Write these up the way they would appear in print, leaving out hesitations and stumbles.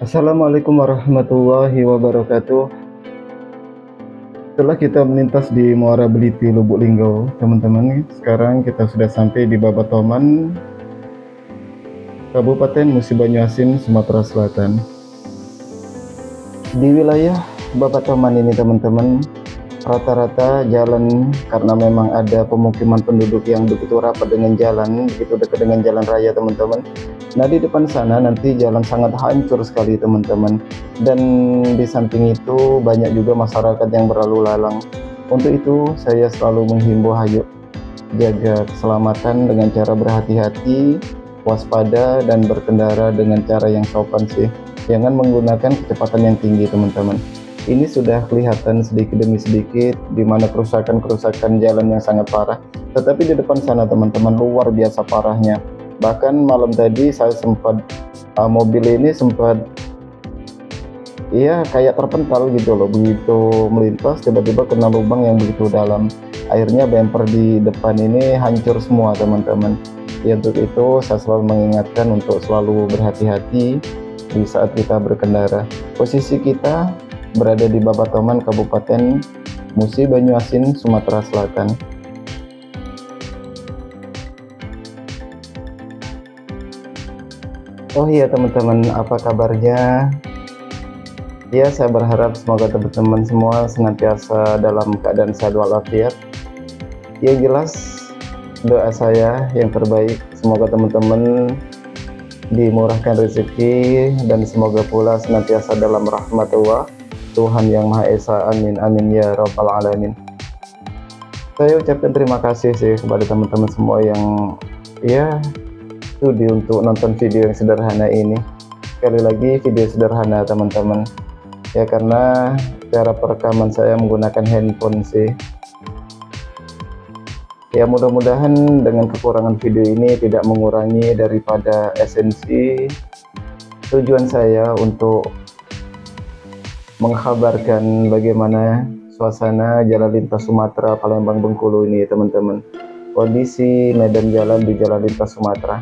Assalamualaikum warahmatullahi wabarakatuh. Setelah kita melintas di Muara Beliti, Lubuk Linggau, teman-teman, sekarang kita sudah sampai di Babatoman, Kabupaten Musi Banyuasin, Sumatera Selatan. Di wilayah Babatoman ini, teman-teman, rata-rata jalan karena memang ada pemukiman penduduk yang begitu rapat dengan jalan, begitu dekat dengan jalan raya, teman-teman. Nah, di depan sana nanti jalan sangat hancur sekali, teman-teman. Dan di samping itu banyak juga masyarakat yang berlalu lalang. Untuk itu saya selalu menghimbau, ayo jaga keselamatan dengan cara berhati-hati, waspada, dan berkendara dengan cara yang sopan sih. Jangan menggunakan kecepatan yang tinggi, teman-teman. Ini sudah kelihatan sedikit demi sedikit di mana kerusakan-kerusakan jalan yang sangat parah. Tetapi di depan sana, teman-teman, luar biasa parahnya. Bahkan malam tadi saya sempat mobil ini sempat kayak terpental gitu loh, begitu melintas tiba-tiba kena lubang yang begitu dalam. Akhirnya bumper di depan ini hancur semua, teman-teman. Ya, untuk itu saya selalu mengingatkan untuk selalu berhati-hati di saat kita berkendara. Posisi kita berada di Babatoman, Kabupaten Musi Banyuasin, Sumatera Selatan. Oh iya, teman-teman, apa kabarnya? Ya, saya berharap semoga teman-teman semua senantiasa dalam keadaan sehat walafiat. Yang jelas, doa saya yang terbaik, semoga teman-teman dimurahkan rezeki dan semoga pula senantiasa dalam rahmat Allah, Tuhan Yang Maha Esa. Amin, amin ya rabbal alamin. Saya ucapkan terima kasih sih kepada teman-teman semua yang studi untuk nonton video yang sederhana ini. Sekali lagi, video sederhana, teman-teman, ya, karena cara perekaman saya menggunakan handphone sih. Ya, mudah-mudahan dengan kekurangan video ini tidak mengurangi daripada esensi tujuan saya untuk mengkhabarkan bagaimana suasana jalan lintas Sumatera Palembang Bengkulu ini, teman-teman. Kondisi medan jalan di jalan lintas Sumatera.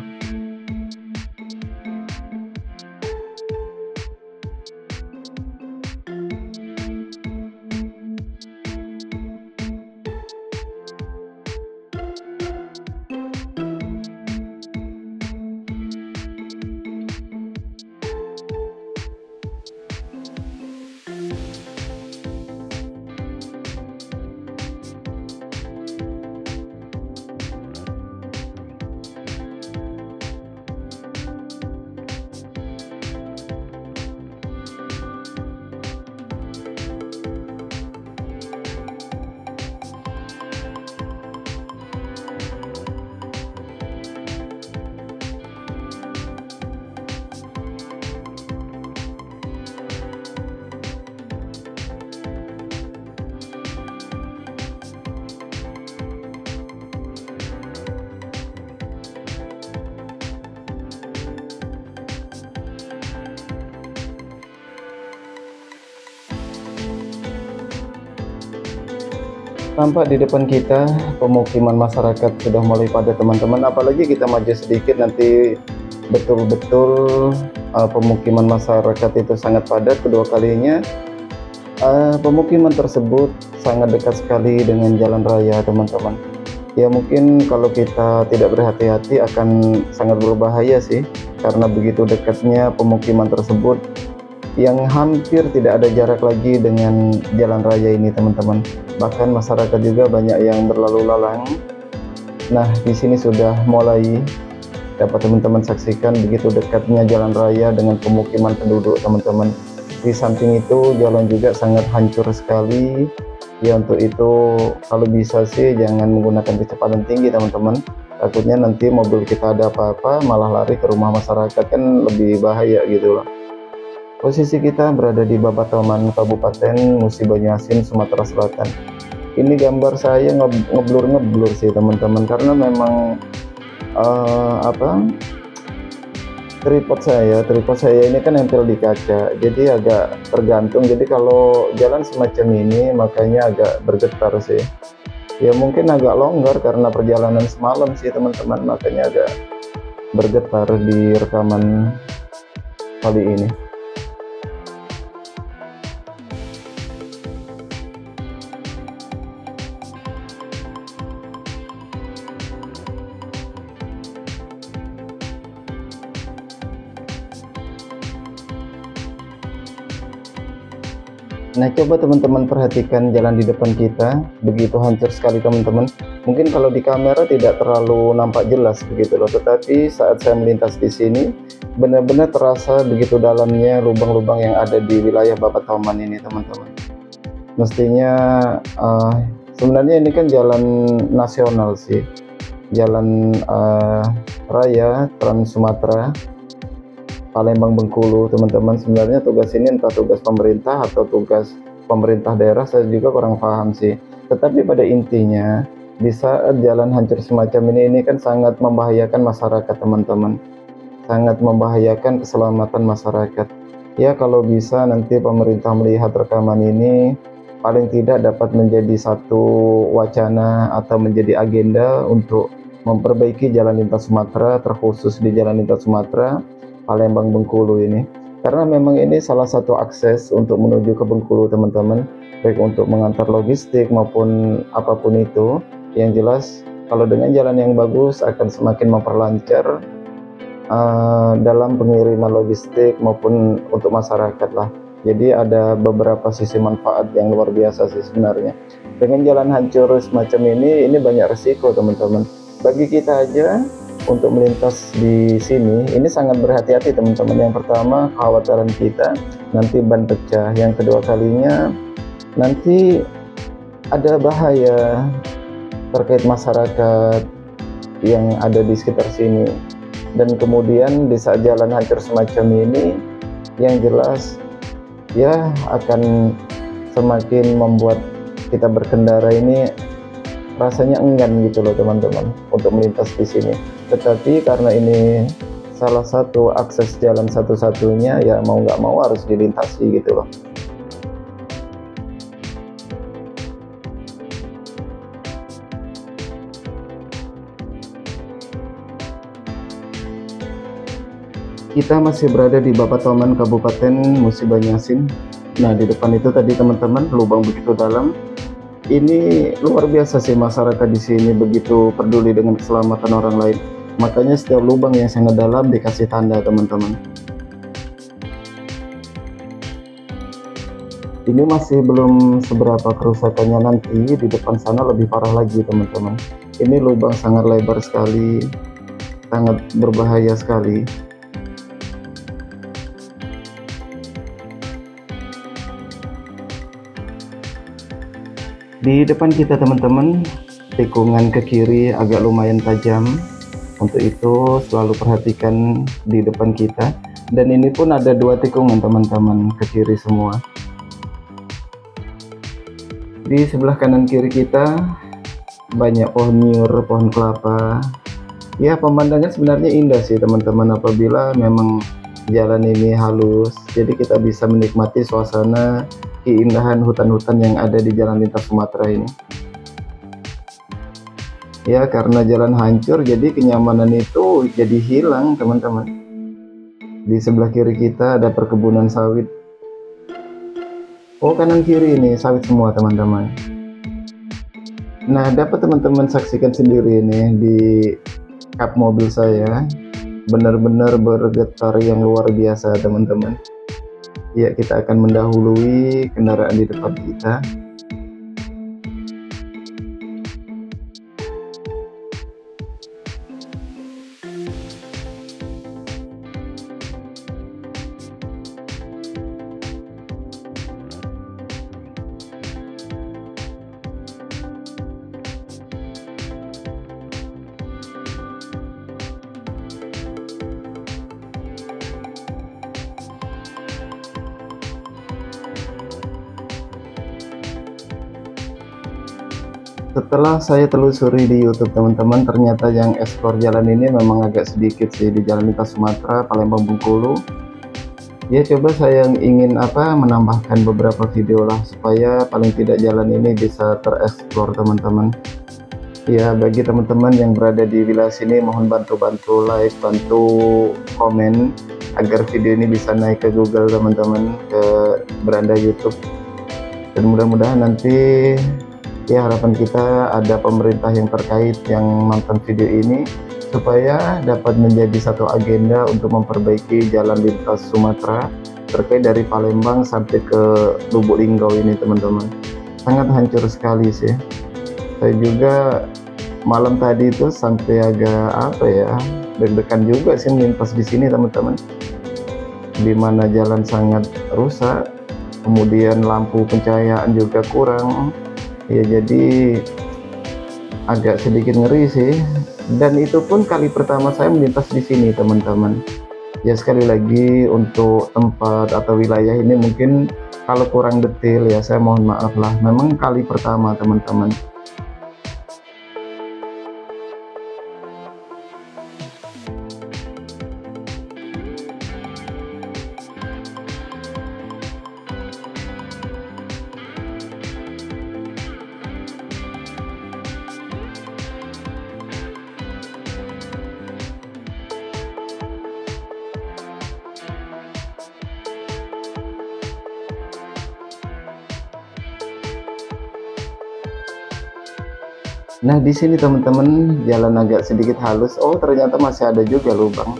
Tampak di depan kita pemukiman masyarakat sudah mulai padat, teman-teman. Apalagi kita maju sedikit nanti betul-betul pemukiman masyarakat itu sangat padat. Kedua kalinya pemukiman tersebut sangat dekat sekali dengan jalan raya, teman-teman. Ya, mungkin kalau kita tidak berhati-hati akan sangat berbahaya sih, karena begitu dekatnya pemukiman tersebut yang hampir tidak ada jarak lagi dengan jalan raya ini, teman-teman. Bahkan masyarakat juga banyak yang berlalu lalang. Nah, di sini sudah mulai dapat teman-teman saksikan begitu dekatnya jalan raya dengan pemukiman penduduk, teman-teman. Di samping itu jalan juga sangat hancur sekali. Ya, untuk itu kalau bisa sih jangan menggunakan kecepatan tinggi, teman-teman. Takutnya nanti mobil kita ada apa-apa malah lari ke rumah masyarakat, kan lebih bahaya gitu loh. Posisi kita berada di Babatoman, Kabupaten Musi Banyuasin, Sumatera Selatan. Ini gambar saya ngeblur sih, teman-teman, karena memang tripod saya ini kan nempel di kaca, jadi agak tergantung. Jadi kalau jalan semacam ini makanya agak bergetar sih. Ya, mungkin agak longgar karena perjalanan semalam sih, teman-teman, makanya agak bergetar di rekaman kali ini. Nah, coba teman-teman perhatikan jalan di depan kita, begitu hancur sekali teman-teman. Mungkin kalau di kamera tidak terlalu nampak jelas begitu loh, tetapi saat saya melintas di sini, benar-benar terasa begitu dalamnya lubang-lubang yang ada di wilayah Bapatoman ini teman-teman. Mestinya sebenarnya ini kan jalan nasional sih, jalan raya Trans Sumatera Palembang Bengkulu teman-teman. Sebenarnya tugas ini entah tugas pemerintah atau tugas pemerintah daerah, saya juga kurang paham sih. Tetapi pada intinya di saat jalan hancur semacam ini kan sangat membahayakan masyarakat teman-teman, sangat membahayakan keselamatan masyarakat. Ya kalau bisa nanti pemerintah melihat rekaman ini, paling tidak dapat menjadi satu wacana atau menjadi agenda untuk memperbaiki jalan lintas Sumatera, terkhusus di jalan lintas Sumatera Palembang Bengkulu ini, karena memang ini salah satu akses untuk menuju ke Bengkulu teman-teman, baik untuk mengantar logistik maupun apapun itu. Yang jelas kalau dengan jalan yang bagus akan semakin memperlancar dalam pengiriman logistik maupun untuk masyarakat lah. Jadi ada beberapa sisi manfaat yang luar biasa sih sebenarnya. Dengan jalan hancur semacam ini banyak resiko teman-teman. Bagi kita aja untuk melintas di sini ini sangat berhati-hati teman-teman. Yang pertama, kekhawatiran kita nanti ban pecah. Yang kedua kalinya nanti ada bahaya terkait masyarakat yang ada di sekitar sini. Dan kemudian di saat jalan hancur semacam ini, yang jelas ya akan semakin membuat kita berkendara ini rasanya enggan gitu loh teman-teman untuk melintas di sini. Tetapi karena ini salah satu akses jalan satu-satunya, ya mau nggak mau harus dilintasi gitu loh. Kita masih berada di Bapatoman, Kabupaten Musi Banyasin. Nah, di depan itu tadi teman-teman lubang begitu dalam. Ini luar biasa sih, masyarakat di sini begitu peduli dengan keselamatan orang lain. Makanya setiap lubang yang sangat dalam dikasih tanda teman-teman. Ini masih belum seberapa kerusakannya, nanti di depan sana lebih parah lagi teman-teman. Ini lubang sangat lebar sekali, sangat berbahaya sekali. Di depan kita teman-teman, tikungan ke kiri agak lumayan tajam. Untuk itu selalu perhatikan di depan kita. Dan ini pun ada dua tikungan teman-teman, ke kiri semua. Di sebelah kanan kiri kita banyak pohon nyur, pohon kelapa. Ya, pemandangan sebenarnya indah sih teman-teman apabila memang jalan ini halus. Jadi kita bisa menikmati suasana keindahan hutan-hutan yang ada di jalan lintas Sumatera ini. Ya, karena jalan hancur jadi kenyamanan itu jadi hilang teman-teman. Di sebelah kiri kita ada perkebunan sawit. Oh, kanan kiri ini sawit semua teman-teman. Nah, dapat teman-teman saksikan sendiri ini di kap mobil saya, benar-benar bergetar yang luar biasa teman-teman. Ya, kita akan mendahului kendaraan di depan kita. Setelah saya telusuri di YouTube teman-teman, ternyata yang eksplor jalan ini memang agak sedikit sih di jalan lintas Sumatera Palembang Bengkulu. Ya, coba saya ingin menambahkan beberapa video lah supaya paling tidak jalan ini bisa tereksplor teman-teman. Ya, bagi teman-teman yang berada di wilayah sini mohon bantu like, bantu komen agar video ini bisa naik ke Google teman-teman, ke beranda YouTube. Dan mudah-mudahan nanti ya harapan kita ada pemerintah yang terkait yang nonton video ini supaya dapat menjadi satu agenda untuk memperbaiki jalan lintas Sumatera terkait dari Palembang sampai ke Lubuk Linggau ini teman-teman. Sangat hancur sekali sih. Saya juga malam tadi itu sampai agak apa ya, deg-degan juga sih melintas di sini teman-teman, di mana jalan sangat rusak, kemudian lampu pencahayaan juga kurang ya, jadi agak sedikit ngeri sih. Dan itu pun kali pertama saya melintas di sini teman-teman. Ya sekali lagi untuk tempat atau wilayah ini mungkin kalau kurang detail ya saya mohon maaf lah, memang kali pertama teman-teman. Nah di sini teman-teman jalan agak sedikit halus. Oh ternyata masih ada juga lubang.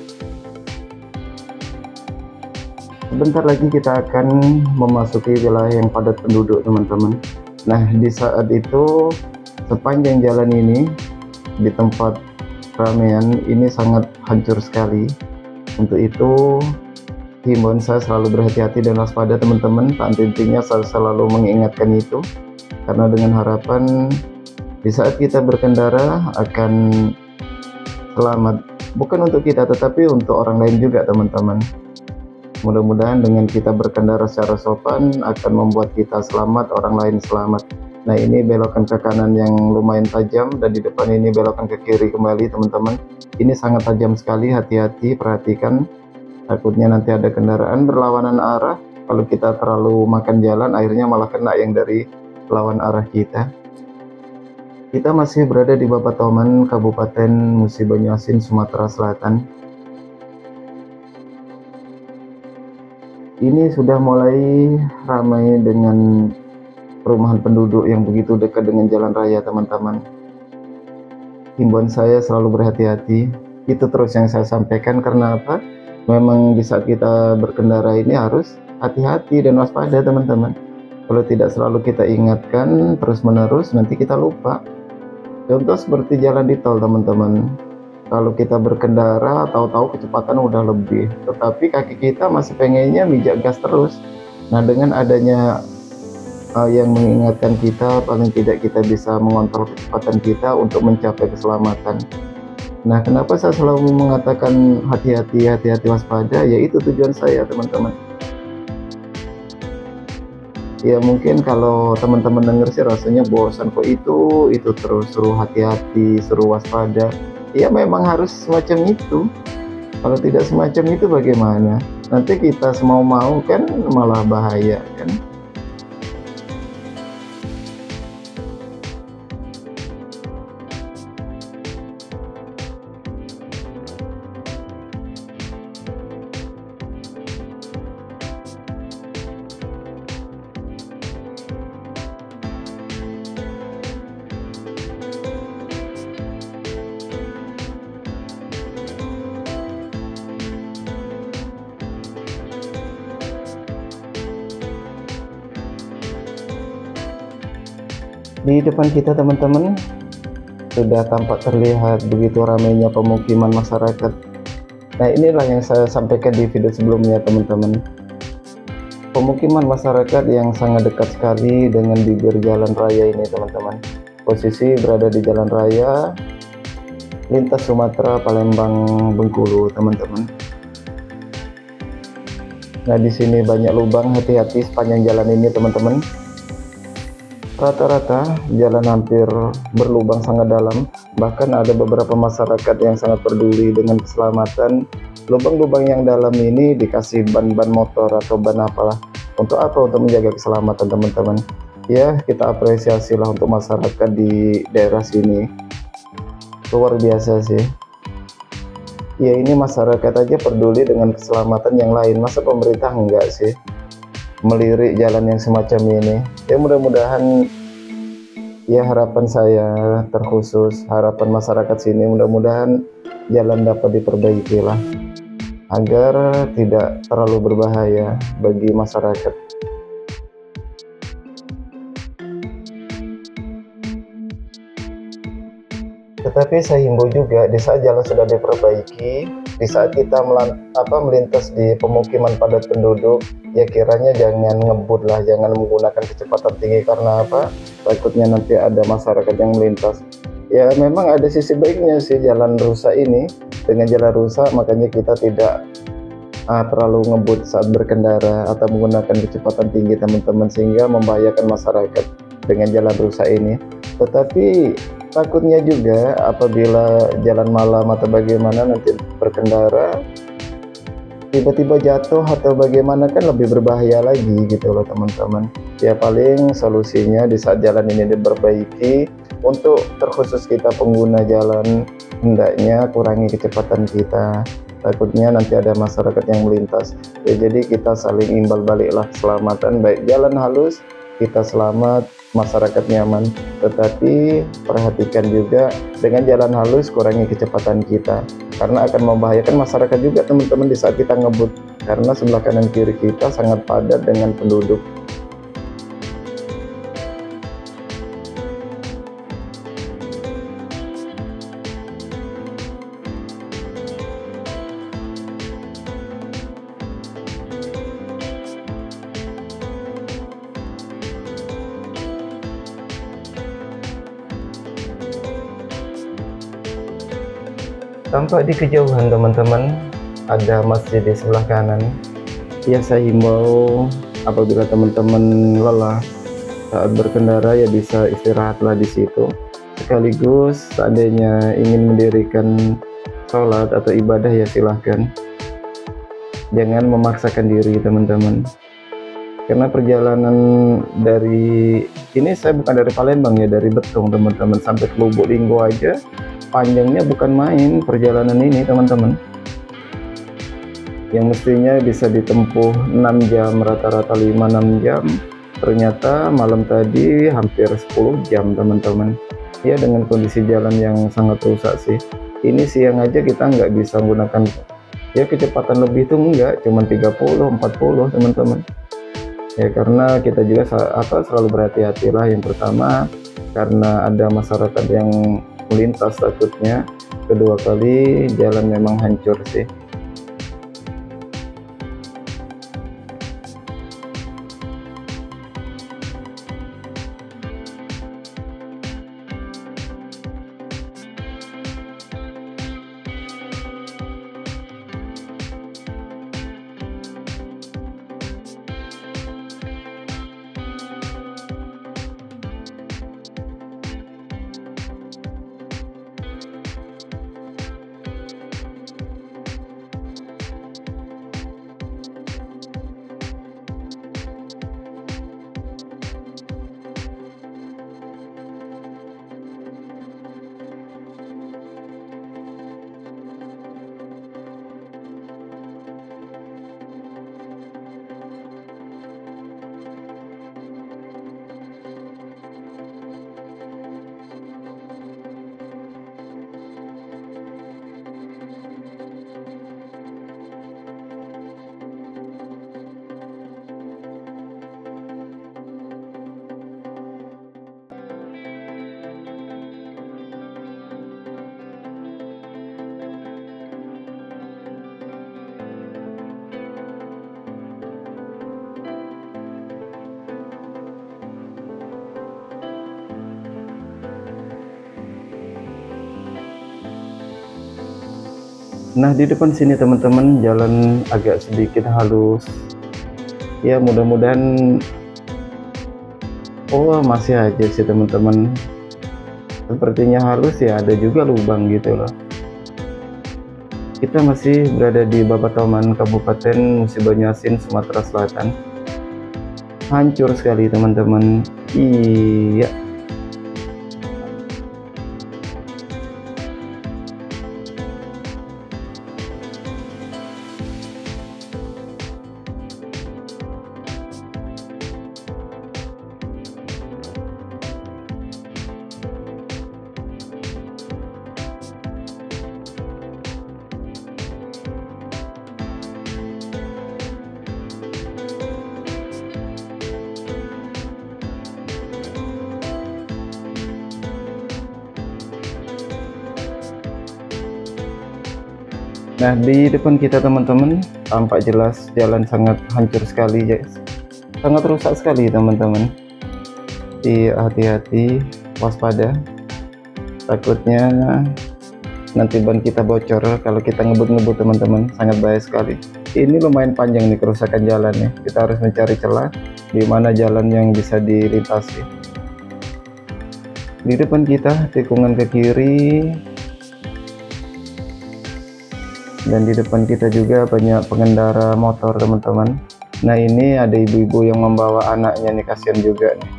Sebentar lagi kita akan memasuki wilayah yang padat penduduk teman-teman. Nah di saat itu sepanjang jalan ini di tempat ramean ini sangat hancur sekali. Untuk itu himbauan saya selalu berhati-hati dan waspada teman-teman. Intinya saya selalu mengingatkan itu, karena dengan harapan di saat kita berkendara akan selamat, bukan untuk kita tetapi untuk orang lain juga teman-teman. Mudah-mudahan dengan kita berkendara secara sopan akan membuat kita selamat, orang lain selamat. Nah ini belokan ke kanan yang lumayan tajam, dan di depan ini belokan ke kiri kembali teman-teman. Ini sangat tajam sekali, hati-hati, perhatikan, takutnya nanti ada kendaraan berlawanan arah. Kalau kita terlalu makan jalan akhirnya malah kena yang dari lawan arah kita. Kita masih berada di Bapatoman, Kabupaten Musi Banyuasin, Sumatera Selatan. Ini sudah mulai ramai dengan perumahan penduduk yang begitu dekat dengan jalan raya teman-teman. Himbauan saya selalu berhati-hati. Itu terus yang saya sampaikan, karena apa? Memang di saat kita berkendara ini harus hati-hati dan waspada teman-teman. Kalau tidak selalu kita ingatkan terus-menerus, nanti kita lupa. Contoh seperti jalan di tol teman-teman, kalau kita berkendara tahu-tahu kecepatan udah lebih, tetapi kaki kita masih pengennya mijak gas terus. Nah dengan adanya yang mengingatkan kita, paling tidak kita bisa mengontrol kecepatan kita untuk mencapai keselamatan. Nah kenapa saya selalu mengatakan hati-hati, hati-hati, waspada, yaitu tujuan saya teman-teman. Ya mungkin kalau teman-teman denger sih rasanya bosan, kok itu terus suruh hati-hati, suruh waspada. Ya memang harus semacam itu. Kalau tidak semacam itu bagaimana? Nanti kita semau-mau kan malah bahaya kan. Di depan kita teman-teman sudah tampak terlihat begitu ramainya pemukiman masyarakat. Nah inilah yang saya sampaikan di video sebelumnya teman-teman. Pemukiman masyarakat yang sangat dekat sekali dengan bibir jalan raya ini teman-teman. Posisi berada di jalan raya lintas Sumatera, Palembang, Bengkulu teman-teman. Nah di sini banyak lubang, hati-hati sepanjang jalan ini teman-teman. Rata-rata jalan hampir berlubang sangat dalam, bahkan ada beberapa masyarakat yang sangat peduli dengan keselamatan. Lubang-lubang yang dalam ini dikasih ban-ban motor atau ban apalah. Untuk apa? Untuk menjaga keselamatan teman-teman. Ya kita apresiasi lah untuk masyarakat di daerah sini, luar biasa sih. Ya ini masyarakat aja peduli dengan keselamatan yang lain, masa pemerintah enggak sih melirik jalan yang semacam ini. Ya mudah-mudahan, ya harapan saya terkhusus, harapan masyarakat sini, mudah-mudahan jalan dapat diperbaiki lah. agar tidak terlalu berbahaya bagi masyarakat. Tetapi saya himbau juga, di saat jalan sudah diperbaiki, di saat kita melintas di pemukiman padat penduduk, ya kiranya jangan ngebut lah, jangan menggunakan kecepatan tinggi. Karena apa? Takutnya nanti ada masyarakat yang melintas. Ya memang ada sisi baiknya sih jalan rusak ini. Dengan jalan rusak makanya kita tidak terlalu ngebut saat berkendara atau menggunakan kecepatan tinggi teman-teman, sehingga membahayakan masyarakat dengan jalan rusak ini. Tetapi takutnya juga apabila jalan malam atau bagaimana nanti berkendara tiba-tiba jatuh atau bagaimana, kan lebih berbahaya lagi gitu loh teman-teman. Ya paling solusinya di saat jalan ini diperbaiki, untuk terkhusus kita pengguna jalan, hendaknya kurangi kecepatan kita, takutnya nanti ada masyarakat yang melintas. Ya jadi kita saling imbal baliklah keselamatan, baik jalan halus kita selamat, masyarakat nyaman. Tetapi perhatikan juga dengan jalan halus kurangi kecepatan kita, karena akan membahayakan masyarakat juga teman-teman di saat kita ngebut, karena sebelah kanan kiri kita sangat padat dengan penduduk. Tampak di kejauhan teman-teman ada masjid di sebelah kanan. Ya saya himbau apabila teman-teman lelah saat berkendara ya bisa istirahatlah di situ. Sekaligus seandainya ingin mendirikan sholat atau ibadah ya silahkan. Jangan memaksakan diri teman-teman. Karena perjalanan dari ini, saya bukan dari Palembang ya, dari Betung teman-teman, sampai ke Lubuk Linggo aja panjangnya bukan main perjalanan ini teman-teman, yang mestinya bisa ditempuh 6 jam, rata-rata 5-6 jam, ternyata malam tadi hampir 10 jam teman-teman. Ya dengan kondisi jalan yang sangat rusak sih. Ini siang aja kita nggak bisa menggunakan ya kecepatan lebih, itu enggak, cuma 30-40 teman-teman. Ya karena kita juga selalu berhati-hatilah. Yang pertama karena ada masyarakat yang melintas takutnya, kedua kali jalan memang hancur sih. Nah di depan sini teman-teman jalan agak sedikit halus. Ya mudah-mudahan, oh masih aja sih teman-teman, sepertinya halus ya, ada juga lubang gitu loh. Kita masih berada di Babatoman, Kabupaten Musi Banyuasin, Sumatera Selatan. Hancur sekali teman-teman. Iya. Nah, di depan kita teman-teman tampak jelas jalan sangat hancur sekali, guys. Sangat rusak sekali teman-teman. Hati-hati, waspada. Takutnya nanti ban kita bocor kalau kita ngebut-ngebut teman-teman, sangat bahaya sekali. Ini lumayan panjang nih kerusakan jalannya. Kita harus mencari celah di mana jalan yang bisa dilintasi. Di depan kita tikungan ke kiri, dan di depan kita juga banyak pengendara motor teman-teman. Nah, ini ada ibu-ibu yang membawa anaknya nih, kasihan juga nih.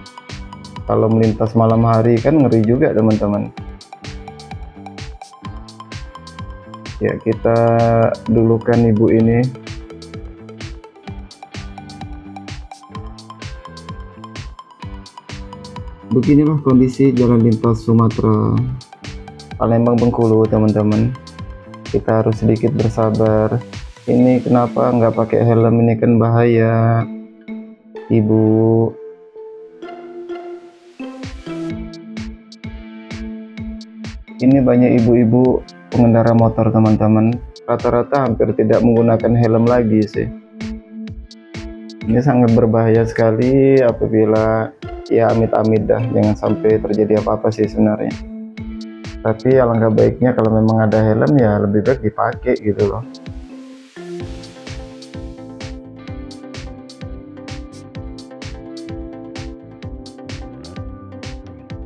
Kalau melintas malam hari kan ngeri juga teman-teman. Ya, kita dulukan ibu ini. Beginilah kondisi jalan lintas Sumatera Palembang Bengkulu teman-teman. Kita harus sedikit bersabar. Ini kenapa nggak pakai helm, ini kan bahaya, ibu. Ini banyak ibu-ibu pengendara motor teman-teman, rata-rata hampir tidak menggunakan helm lagi sih. Ini sangat berbahaya sekali apabila ya amit-amit dah, jangan sampai terjadi apa-apa sih sebenarnya. Tapi alangkah baiknya kalau memang ada helm ya lebih baik dipakai gitu loh.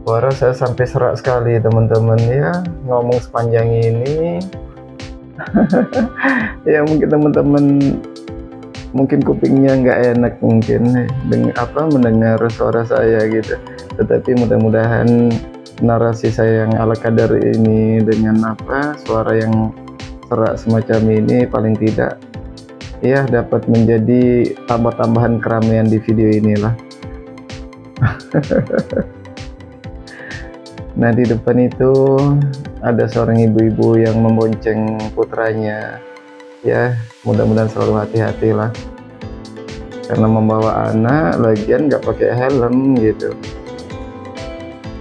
Suara saya sampai serak sekali teman-teman ya ngomong sepanjang ini. Ya mungkin teman-teman mungkin kupingnya nggak enak mungkin mendengar suara saya gitu, tetapi mudah-mudahan narasi saya yang ala kadar ini dengan suara yang serak semacam ini paling tidak ya dapat menjadi tambah-tambahan keramaian di video inilah. Nah, di depan itu ada seorang ibu-ibu yang membonceng putranya. Ya, mudah-mudahan selalu hati-hati lah. Karena membawa anak, lagian nggak pakai helm gitu.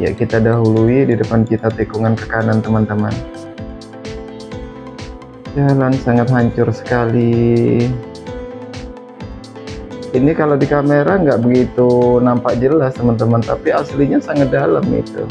Ya, kita dahului, di depan kita tikungan ke kanan teman-teman. Jalan sangat hancur sekali. Ini kalau di kamera nggak begitu nampak jelas teman-teman, tapi aslinya sangat dalam itu.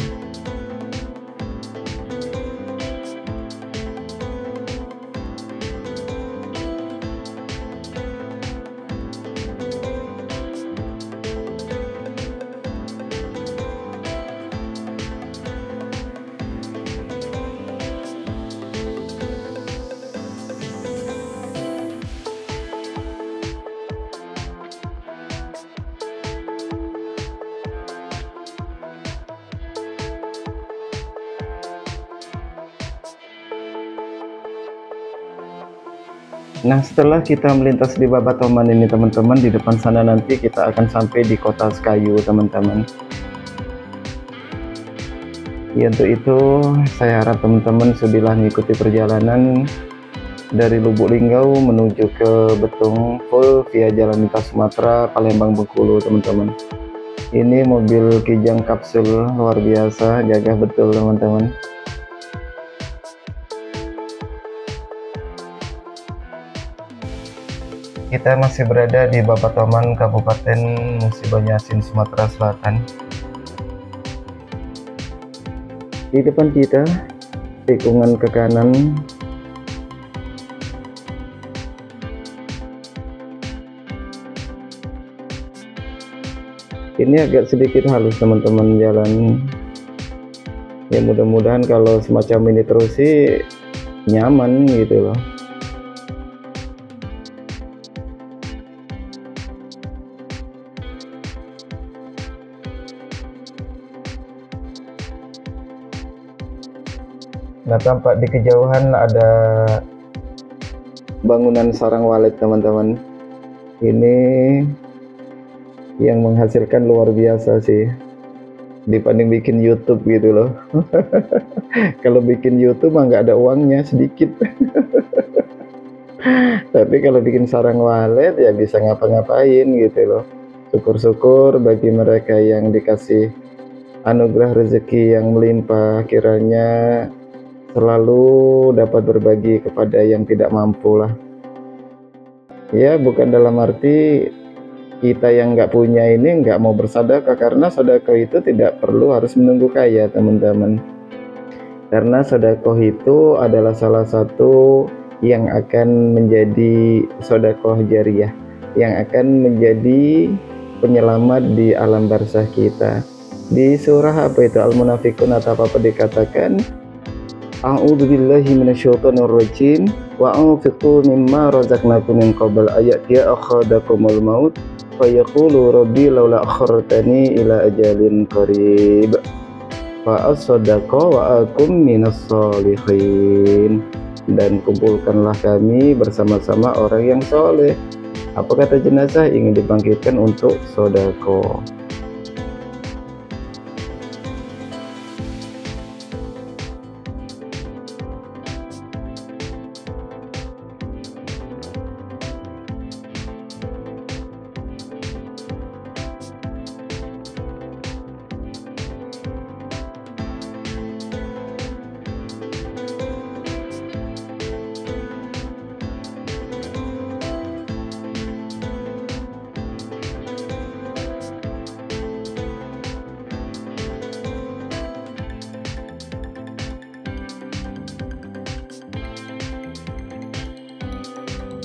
Nah, setelah kita melintas di Babatoman ini teman-teman, di depan sana nanti kita akan sampai di Kota Sekayu teman-teman. Ya, untuk itu saya harap teman-teman sudilah mengikuti perjalanan dari Lubuk Linggau menuju ke Betung full via jalan lintas Sumatera Palembang Bengkulu teman-teman. Ini mobil Kijang kapsul luar biasa, gagah betul teman-teman. Kita masih berada di Babatoman, Kabupaten Musi Banyasin, Sumatera Selatan. Di depan kita tikungan ke kanan. Ini agak sedikit halus teman-teman jalan. Ya mudah-mudahan kalau semacam ini terus sih nyaman gitu loh. Nah, tampak di kejauhan ada bangunan sarang walet teman-teman. Ini yang menghasilkan luar biasa sih dibanding bikin YouTube gitu loh. Kalau bikin YouTube mah nggak ada uangnya, sedikit. Tapi kalau bikin sarang walet ya bisa ngapa-ngapain gitu loh. Syukur-syukur bagi mereka yang dikasih anugerah rezeki yang melimpah, kiranya selalu dapat berbagi kepada yang tidak mampu lah. Ya, bukan dalam arti kita yang nggak punya ini nggak mau bersedekah, karena sedekah itu tidak perlu harus menunggu kaya teman-teman. Karena sedekah itu adalah salah satu yang akan menjadi sedekah jariyah, yang akan menjadi penyelamat di alam barzah kita. Di surah apa itu, Al-Munafiqun atau apa dikatakan, A'udzubillahi minasyaitonir rajim wa anfiqu mimma razaqnakum min qabl ayatiya akhadakumul maut fayaqulu rabbi laula akhartani ila ajalin qarib fa as-sadaqa wa akum minas sholihin. Dan kumpulkanlah kami bersama-sama orang yang soleh. Apa kata jenazah? Ingin dibangkitkan untuk sedekah.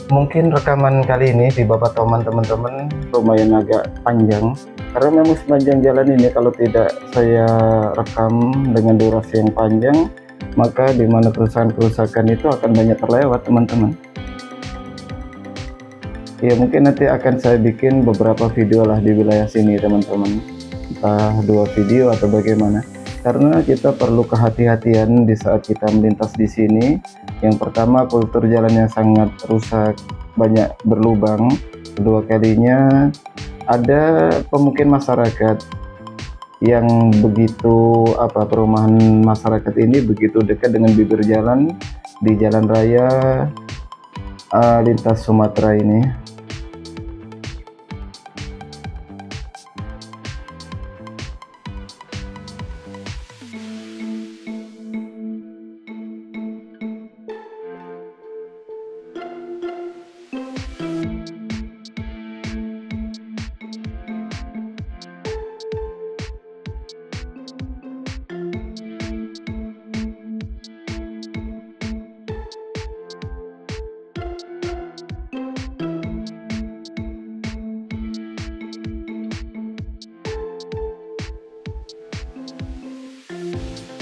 Mungkin rekaman kali ini di Bapak Toman teman-teman lumayan agak panjang, karena memang sepanjang jalan ini kalau tidak saya rekam dengan durasi yang panjang, maka di mana kerusakan-kerusakan itu akan banyak terlewat teman-teman. Ya, mungkin nanti akan saya bikin beberapa video lah di wilayah sini teman-teman, entah 2 video atau bagaimana, karena kita perlu kehati-hatian di saat kita melintas di sini. Yang pertama, kultur jalannya sangat rusak, banyak berlubang. Kedua kalinya, ada pemukiman masyarakat yang begitu perumahan masyarakat ini begitu dekat dengan bibir jalan di jalan raya lintas Sumatera ini.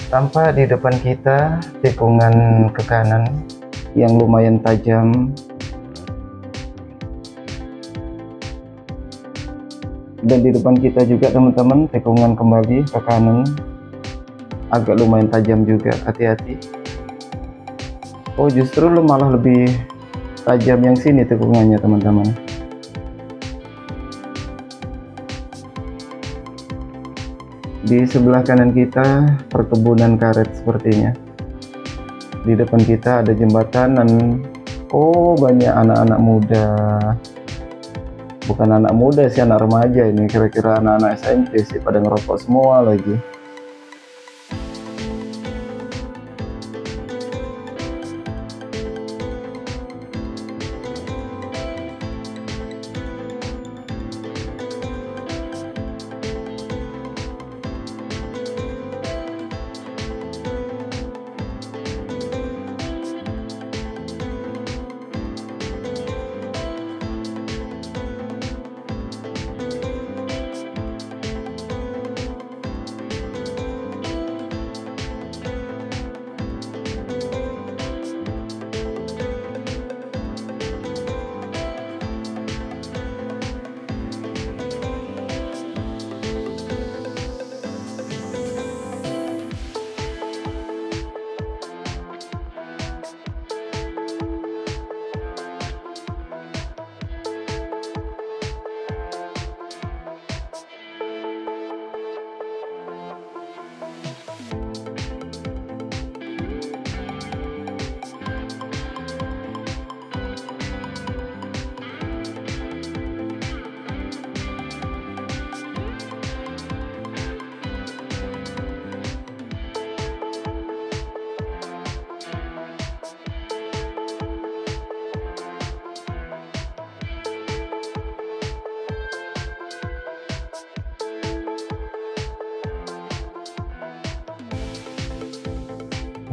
Tampak di depan kita tikungan ke kanan yang lumayan tajam, dan di depan kita juga teman-teman tikungan kembali ke kanan agak lumayan tajam juga, hati-hati. Oh, justru malah lebih tajam yang sini tikungannya teman-teman. Di sebelah kanan kita perkebunan karet sepertinya. Di depan kita ada jembatan dan banyak anak-anak muda. Bukan anak muda sih, anak remaja ini, kira-kira anak-anak SMP sih, pada ngerokok semua lagi.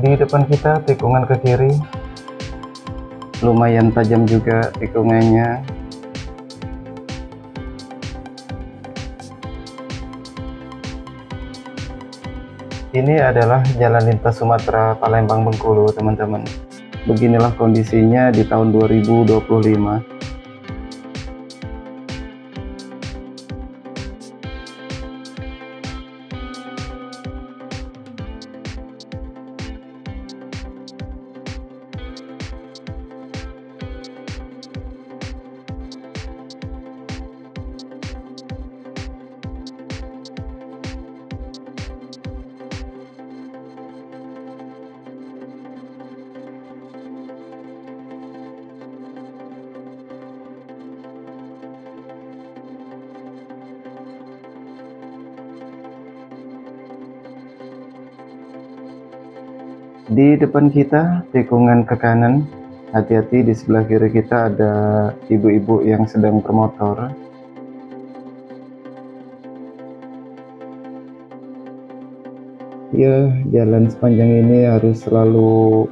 Di depan kita tikungan ke kiri, lumayan tajam juga tikungannya. Ini adalah jalan lintas Sumatera Palembang Bengkulu, teman-teman. Beginilah kondisinya di tahun 2025. Di depan kita tikungan ke kanan, hati-hati di sebelah kiri kita ada ibu-ibu yang sedang bermotor. Ya, jalan sepanjang ini harus selalu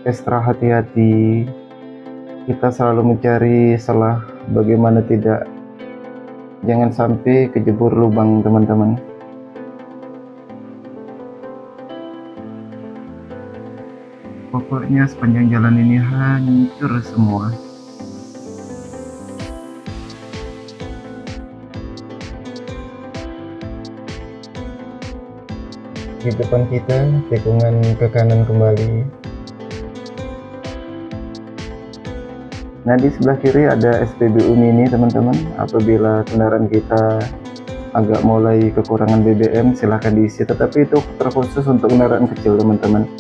ekstra hati-hati. Kita selalu mencari celah, bagaimana tidak, jangan sampai kejebur lubang, teman-teman. Pokoknya sepanjang jalan ini hancur semua. Di depan kita tikungan ke kanan kembali. Nah, di sebelah kiri ada SPBU mini, teman-teman. Apabila kendaraan kita agak mulai kekurangan BBM, silahkan diisi, tetapi itu terkhusus untuk kendaraan kecil, teman-teman.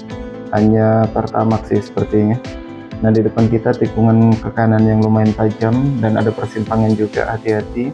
Hanya Pertamax sih sepertinya. Nah, di depan kita tikungan ke kanan yang lumayan tajam dan ada persimpangan juga, hati-hati.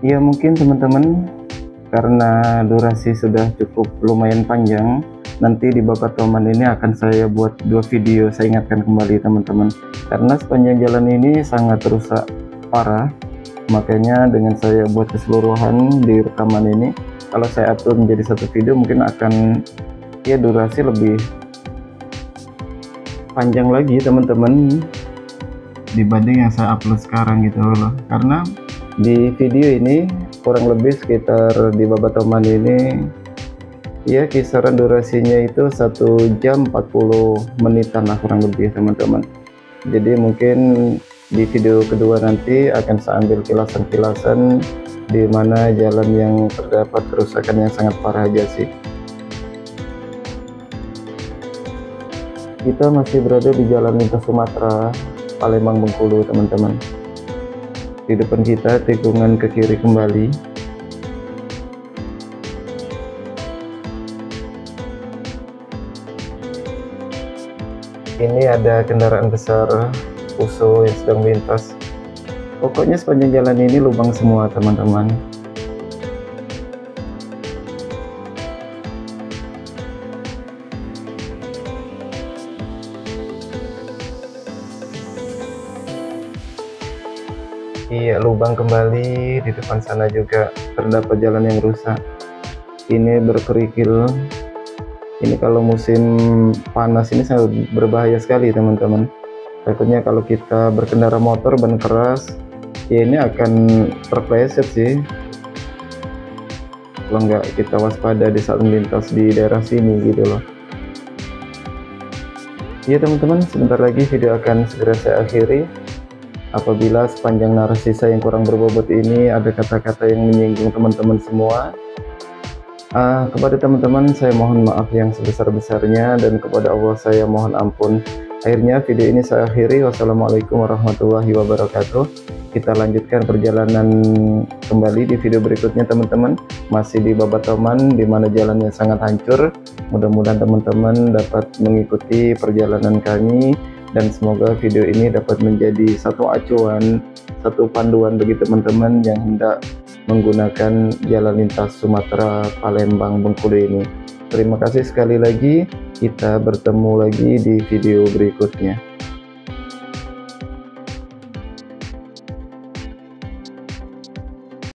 Ya, mungkin teman-teman, karena durasi sudah cukup lumayan panjang, nanti di babak Toman ini akan saya buat 2 video. Saya ingatkan kembali teman-teman, karena sepanjang jalan ini sangat rusak parah, makanya dengan saya buat keseluruhan di rekaman ini, kalau saya upload menjadi 1 video mungkin akan ya durasi lebih panjang lagi teman-teman dibanding yang saya upload sekarang gitu loh. Karena di video ini kurang lebih sekitar di Babatoman ini ya kisaran durasinya itu 1 jam 40 menitan lah kurang lebih teman-teman. Jadi mungkin di video kedua nanti akan saya ambil kilasan-kilasan di mana jalan yang terdapat kerusakan yang sangat parah aja sih. Kita masih berada di jalan lintas Sumatera, Palembang Bengkulu teman-teman. Di depan kita tikungan ke kiri kembali. Ini ada kendaraan besar Fuso yang sedang melintas. Pokoknya sepanjang jalan ini lubang semua teman-teman. Iya, lubang kembali. Di depan sana juga terdapat jalan yang rusak. Ini berkerikil. Ini kalau musim panas ini sangat berbahaya sekali teman-teman. Takutnya kalau kita berkendara motor ban keras, ya ini akan terpleset sih kalau nggak kita waspada di saat melintas di daerah sini gitu loh. Ya teman-teman, sebentar lagi video akan segera saya akhiri. Apabila sepanjang narasi saya yang kurang berbobot ini ada kata-kata yang menyinggung teman-teman semua, kepada teman-teman saya mohon maaf yang sebesar-besarnya, dan kepada Allah saya mohon ampun. Akhirnya video ini saya akhiri. Wassalamualaikum warahmatullahi wabarakatuh. Kita lanjutkan perjalanan kembali di video berikutnya teman-teman. Masih di Babatoman, di mana jalannya sangat hancur. Mudah-mudahan teman-teman dapat mengikuti perjalanan kami, dan semoga video ini dapat menjadi satu acuan, satu panduan bagi teman-teman yang hendak menggunakan jalan lintas Sumatera Palembang Bengkulu ini. Terima kasih sekali lagi. Kita bertemu lagi di video berikutnya.